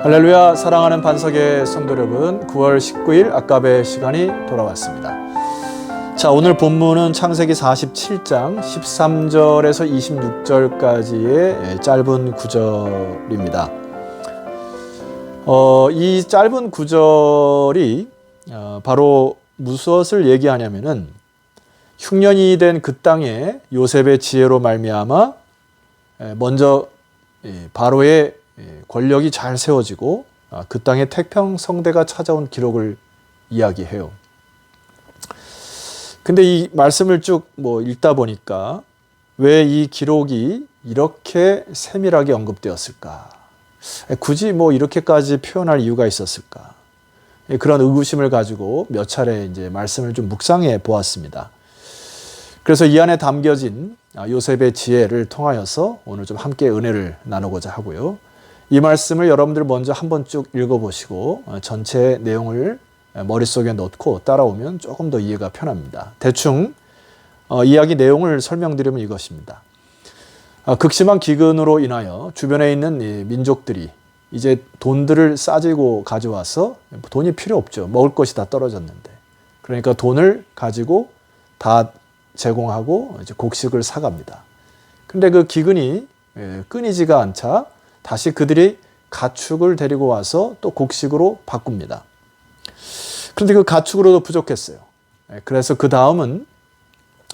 할렐루야. 사랑하는 반석의 성도 여러분, 9월 19일 아까베 시간이 돌아왔습니다. 자, 오늘 본문은 창세기 47장 13절에서 26절까지의 짧은 구절입니다. 이 짧은 구절이 바로 무엇을 얘기하냐면은 흉년이 된 그 땅에 요셉의 지혜로 말미암아 먼저 바로의 권력이 잘 세워지고 그 땅에 태평성대가 찾아온 기록을 이야기해요. 근데 이 말씀을 쭉 읽다 보니까 왜 이 기록이 이렇게 세밀하게 언급되었을까? 굳이 이렇게까지 표현할 이유가 있었을까? 그런 의구심을 가지고 몇 차례 이제 말씀을 좀 묵상해 보았습니다. 그래서 이 안에 담겨진 요셉의 지혜를 통하여서 오늘 좀 함께 은혜를 나누고자 하고요. 이 말씀을 여러분들 먼저 한번 쭉 읽어보시고 전체 내용을 머릿속에 넣고 따라오면 조금 더 이해가 편합니다. 대충 이야기 내용을 설명드리면 이것입니다. 극심한 기근으로 인하여 주변에 있는 이 민족들이 이제 돈들을 싸지고 가져와서 돈이 필요 없죠. 먹을 것이 다 떨어졌는데. 그러니까 돈을 가지고 다 제공하고 이제 곡식을 사갑니다. 근데 그 기근이 끊이지가 않자 다시 그들이 가축을 데리고 와서 또 곡식으로 바꿉니다. 그런데 그 가축으로도 부족했어요. 그래서 그 다음은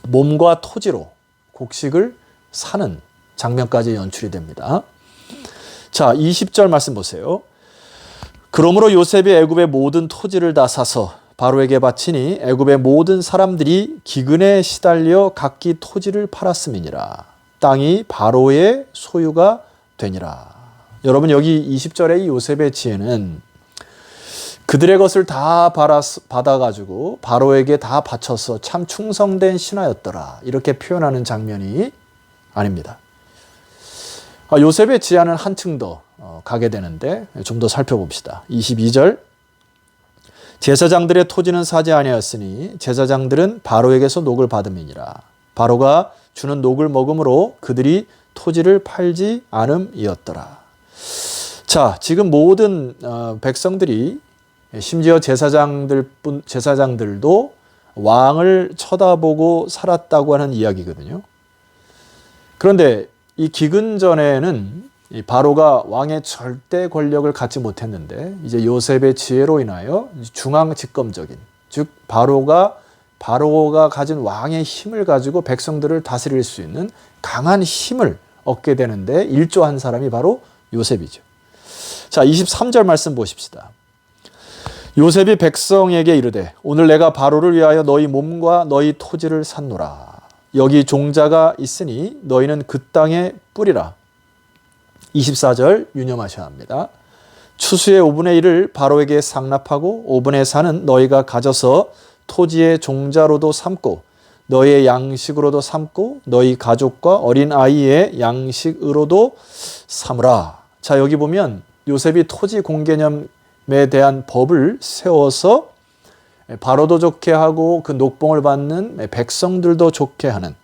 몸과 토지로 곡식을 사는 장면까지 연출이 됩니다. 자, 20절 말씀 보세요. 그러므로 요셉이 애굽의 모든 토지를 다 사서 바로에게 바치니 애굽의 모든 사람들이 기근에 시달려 각기 토지를 팔았음이니라. 땅이 바로의 소유가 되니라. 여러분, 여기 20절의 요셉의 지혜는 그들의 것을 다 받아가지고 바로에게 다 바쳐서 참 충성된 신하였더라. 이렇게 표현하는 장면이 아닙니다. 요셉의 지혜는 한층 더 가게 되는데 좀 더 살펴봅시다. 22절. 제사장들의 토지는 사지 아니하였으니 제사장들은 바로에게서 녹을 받음이니라. 바로가 주는 녹을 먹음으로 그들이 토지를 팔지 않음이었더라. 자, 지금 모든 백성들이 심지어 제사장들도 왕을 쳐다보고 살았다고 하는 이야기거든요. 그런데 이 기근 전에는 이 바로가 왕의 절대 권력을 갖지 못했는데 이제 요셉의 지혜로 인하여 중앙 집권적인, 즉 바로가 가진 왕의 힘을 가지고 백성들을 다스릴 수 있는 강한 힘을 얻게 되는데 일조한 사람이 바로 요셉이죠. 자, 23절 말씀 보십시다. 요셉이 백성에게 이르되 오늘 내가 바로를 위하여 너희 몸과 너희 토지를 샀노라. 여기 종자가 있으니 너희는 그 땅에 뿌리라. 24절 유념하셔야 합니다. 추수의 5분의 1을 바로에게 상납하고 5분의 4는 너희가 가져서 토지의 종자로도 삼고 너희의 양식으로도 삼고 너희 가족과 어린 아이의 양식으로도 삼으라. 자, 여기 보면 요셉이 토지 공개념에 대한 법을 세워서 바로도 좋게 하고 그 녹봉을 받는 백성들도 좋게 하는,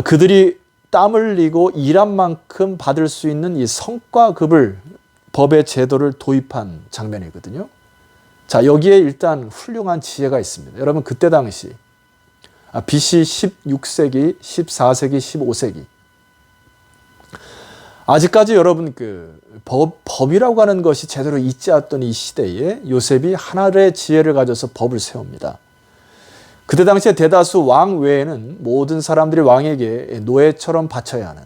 그들이 땀 흘리고 일한 만큼 받을 수 있는 이 성과급을 법의 제도를 도입한 장면이거든요. 자, 여기에 일단 훌륭한 지혜가 있습니다. 여러분, 그때 당시 BC 16세기, 14세기, 15세기 아직까지 여러분 법이라고 하는 것이 제대로 있지 않았던 이 시대에 요셉이 하나의 지혜를 가져서 법을 세웁니다. 그때 당시에 대다수 왕 외에는 모든 사람들이 왕에게 노예처럼 바쳐야 하는,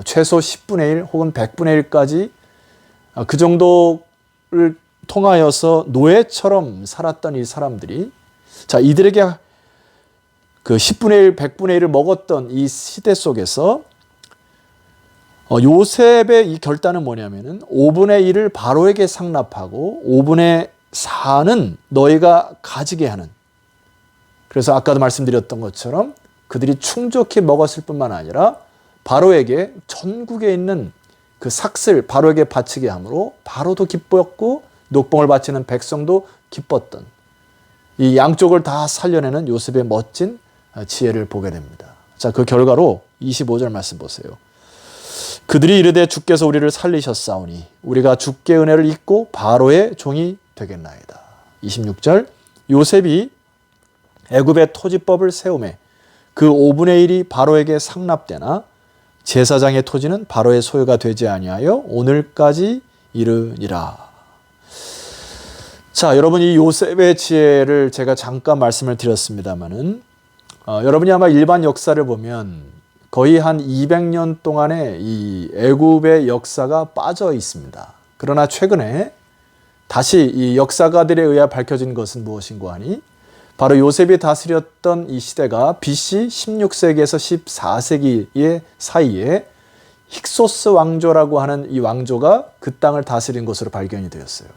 최소 10분의 1 혹은 100분의 1까지 그 정도를 통하여서 노예처럼 살았던 이 사람들이, 자, 이들에게 그 10분의 1, 100분의 1을 먹었던 이 시대 속에서 요셉의 이 결단은 뭐냐면은 5분의 1을 바로에게 상납하고 5분의 4는 너희가 가지게 하는, 그래서 아까도 말씀드렸던 것처럼 그들이 충족히 먹었을 뿐만 아니라 바로에게 전국에 있는 그 삭슬 바로에게 바치게 함으로 바로도 기뻤고 녹봉을 바치는 백성도 기뻤던, 이 양쪽을 다 살려내는 요셉의 멋진 지혜를 보게 됩니다. 자, 그 결과로 25절 말씀 보세요. 그들이 이르되 주께서 우리를 살리셨사오니 우리가 주께 은혜를 입고 바로의 종이 되겠나이다. 26절 요셉이 애굽의 토지법을 세우매 그 5분의 1이 바로에게 상납되나 제사장의 토지는 바로의 소유가 되지 아니하여 오늘까지 이르니라. 자, 여러분 이 요셉의 지혜를 제가 잠깐 말씀을 드렸습니다마는 여러분이 아마 일반 역사를 보면 거의 한 200년 동안의 이 애굽의 역사가 빠져 있습니다. 그러나 최근에 다시 이 역사가들에 의해 밝혀진 것은 무엇인고 하니 바로 요셉이 다스렸던 이 시대가 BC 16세기에서 14세기의 사이에 힉소스 왕조라고 하는 이 왕조가 그 땅을 다스린 것으로 발견이 되었어요.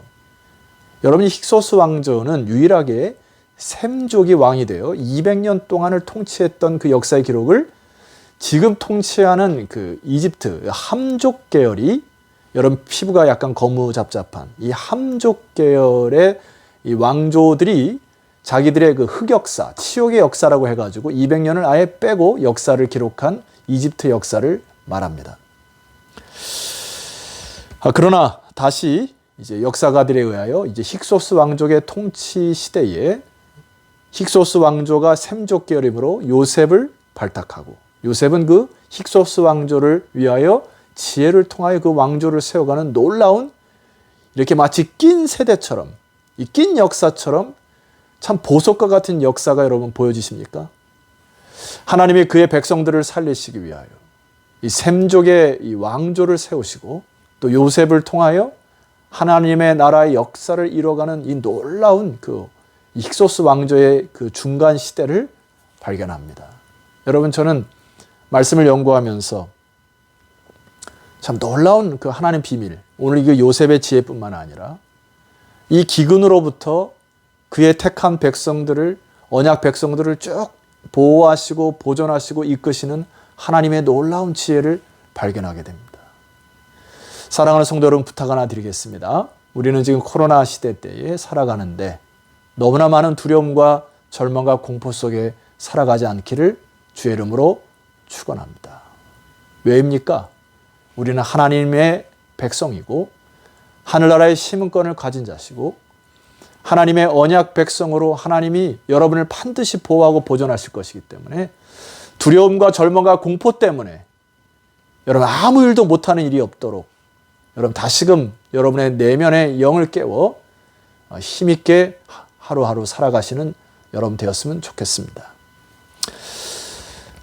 여러분이 힉소스 왕조는 유일하게 셈족이 왕이 되어 200년 동안을 통치했던 그 역사의 기록을 지금 통치하는 그 이집트 함족 계열이 여러분 피부가 약간 거무잡잡한 이 함족 계열의 이 왕조들이 자기들의 그 흑역사, 치욕의 역사라고 해가지고 200년을 아예 빼고 역사를 기록한 이집트 역사를 말합니다. 그러나 다시 이제 역사가들에 의하여 이제 힉소스 왕족의 통치 시대에 힉소스 왕조가 셈족 계열이므로 요셉을 발탁하고 요셉은 그 힉소스 왕조를 위하여 지혜를 통하여 그 왕조를 세워가는 놀라운 이렇게 마치 낀 세대처럼 이 낀 역사처럼 참 보석과 같은 역사가 여러분 보여지십니까? 하나님이 그의 백성들을 살리시기 위하여 이 셈족의 이 왕조를 세우시고 또 요셉을 통하여 하나님의 나라의 역사를 이뤄가는 이 놀라운 그 힉소스 왕조의 그 중간 시대를 발견합니다. 여러분 저는 말씀을 연구하면서 참 놀라운 그 하나님 비밀, 오늘 이 요셉의 지혜뿐만 아니라 이 기근으로부터 그의 택한 백성들을 언약 백성들을 쭉 보호하시고 보존하시고 이끄시는 하나님의 놀라운 지혜를 발견하게 됩니다. 사랑하는 성도 여러분 부탁 하나 드리겠습니다. 우리는 지금 코로나 시대 때에 살아가는데 너무나 많은 두려움과 절망과 공포 속에 살아가지 않기를 주의 이름으로 축원합니다. 왜입니까? 우리는 하나님의 백성이고 하늘나라의 시민권을 가진 자시고 하나님의 언약 백성으로 하나님이 여러분을 반드시 보호하고 보존하실 것이기 때문에 두려움과 절망과 공포 때문에 여러분 아무 일도 못하는 일이 없도록 여러분 다시금 여러분의 내면의 영을 깨워 힘있게 하루하루 살아가시는 여러분 되었으면 좋겠습니다.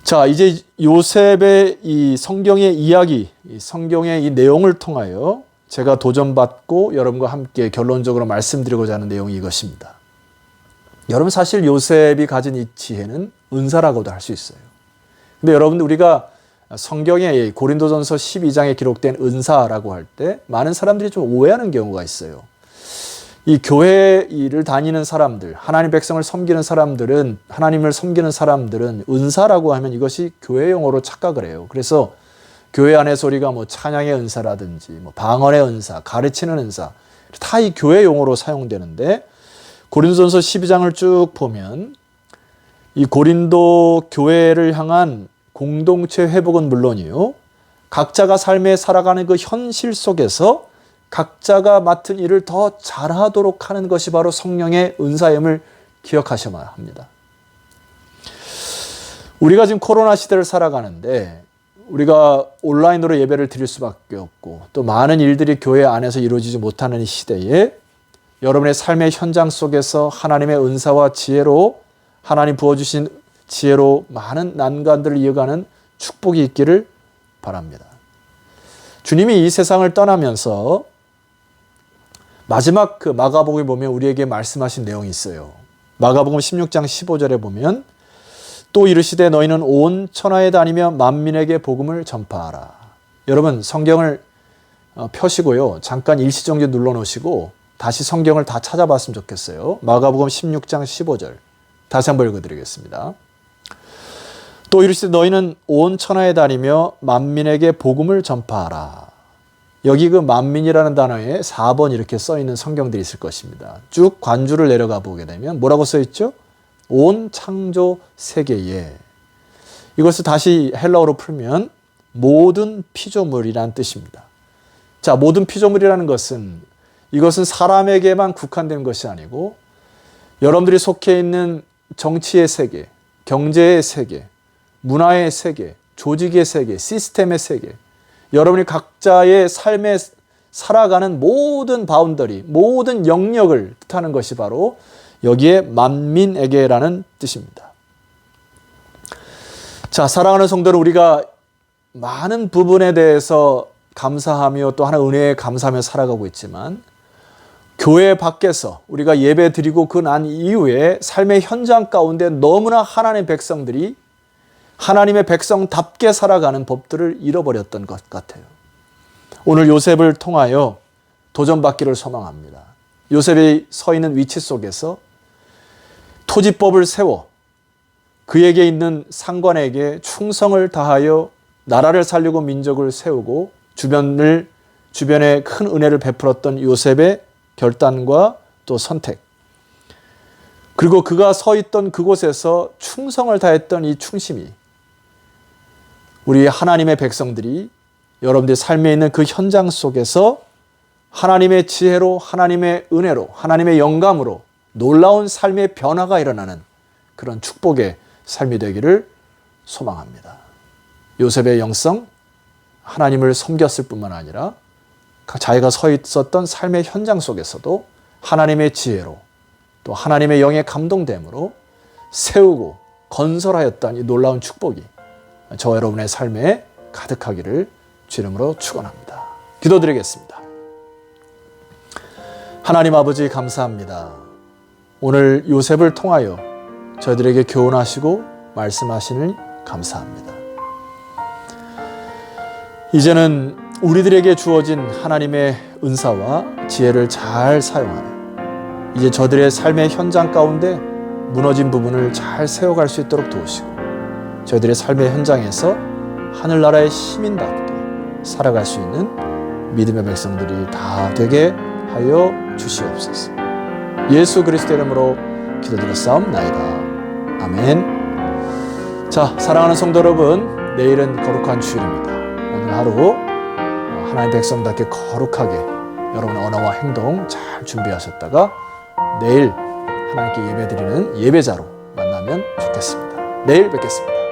자, 이제 요셉의 이 성경의 이야기, 이 성경의 이 내용을 통하여 제가 도전받고 여러분과 함께 결론적으로 말씀드리고자 하는 내용이 이것입니다. 여러분 사실 요셉이 가진 이 지혜는 은사라고도 할 수 있어요. 근데 여러분 우리가 성경의 고린도전서 12장에 기록된 은사라고 할 때 많은 사람들이 좀 오해하는 경우가 있어요. 이 교회 일을 다니는 사람들, 하나님 백성을 섬기는 사람들은, 하나님을 섬기는 사람들은 은사라고 하면 이것이 교회 용어로 착각을 해요. 그래서 교회 안에서 우리가 뭐 찬양의 은사라든지 뭐 방언의 은사, 가르치는 은사 다 이 교회 용어로 사용되는데 고린도전서 12장을 쭉 보면 이 고린도 교회를 향한 공동체 회복은 물론이요. 각자가 삶에 살아가는 그 현실 속에서 각자가 맡은 일을 더 잘하도록 하는 것이 바로 성령의 은사임을 기억하셔야 합니다. 우리가 지금 코로나 시대를 살아가는데 우리가 온라인으로 예배를 드릴 수밖에 없고 또 많은 일들이 교회 안에서 이루어지지 못하는 이 시대에 여러분의 삶의 현장 속에서 하나님의 은사와 지혜로 하나님 부어주신 지혜로 많은 난관들을 이어가는 축복이 있기를 바랍니다. 주님이 이 세상을 떠나면서 마지막 그 마가복음에 보면 우리에게 말씀하신 내용이 있어요. 마가복음 16장 15절에 보면 또 이르시되 너희는 온 천하에 다니며 만민에게 복음을 전파하라. 여러분 성경을 펴시고요. 잠깐 일시정지 눌러놓으시고 다시 성경을 다 찾아봤으면 좋겠어요. 마가복음 16장 15절 다시 한번 읽어드리겠습니다. 또 이르시되 너희는 온 천하에 다니며 만민에게 복음을 전파하라. 여기 그 만민이라는 단어에 4번 이렇게 써있는 성경들이 있을 것입니다. 쭉 관주를 내려가 보게 되면 뭐라고 써있죠? 온 창조 세계에. 이것을 다시 헬라어로 풀면 모든 피조물이란 뜻입니다. 자, 모든 피조물이라는 것은 이것은 사람에게만 국한된 것이 아니고 여러분들이 속해 있는 정치의 세계, 경제의 세계, 문화의 세계, 조직의 세계, 시스템의 세계, 여러분이 각자의 삶에 살아가는 모든 바운더리, 모든 영역을 뜻하는 것이 바로 여기에 만민에게라는 뜻입니다. 자, 사랑하는 성도는 우리가 많은 부분에 대해서 감사하며 또 하나의 은혜에 감사하며 살아가고 있지만 교회 밖에서 우리가 예배 드리고 그 난 이후에 삶의 현장 가운데 너무나 하나님의 백성들이 하나님의 백성답게 살아가는 법들을 잃어버렸던 것 같아요. 오늘 요셉을 통하여 도전받기를 소망합니다. 요셉이 서 있는 위치 속에서 토지법을 세워 그에게 있는 상관에게 충성을 다하여 나라를 살리고 민족을 세우고 주변에 큰 은혜를 베풀었던 요셉의 결단과 또 선택, 그리고 그가 서 있던 그곳에서 충성을 다했던 이 충심이 우리 하나님의 백성들이 여러분들의 삶에 있는 그 현장 속에서 하나님의 지혜로, 하나님의 은혜로, 하나님의 영감으로 놀라운 삶의 변화가 일어나는 그런 축복의 삶이 되기를 소망합니다. 요셉의 영성, 하나님을 섬겼을 뿐만 아니라 자기가 서 있었던 삶의 현장 속에서도 하나님의 지혜로 또 하나님의 영의 감동됨으로 세우고 건설하였던 이 놀라운 축복이 저와 여러분의 삶에 가득하기를 주 이름으로 축원합니다. 기도드리겠습니다. 하나님 아버지 감사합니다. 오늘 요셉을 통하여 저희들에게 교훈하시고 말씀하시니 감사합니다. 이제는 우리들에게 주어진 하나님의 은사와 지혜를 잘 사용하며 이제 저들의 삶의 현장 가운데 무너진 부분을 잘 세워갈 수 있도록 도우시고 저희들의 삶의 현장에서 하늘나라의 시민답게 살아갈 수 있는 믿음의 백성들이 다 되게 하여 주시옵소서. 예수 그리스도 이름으로 기도드렸사옵나이다. 아멘. 자, 사랑하는 성도 여러분, 내일은 거룩한 주일입니다. 오늘 하루 하나님 백성답게 거룩하게 여러분의 언어와 행동 잘 준비하셨다가 내일 하나님께 예배드리는 예배자로 만나면 좋겠습니다. 내일 뵙겠습니다.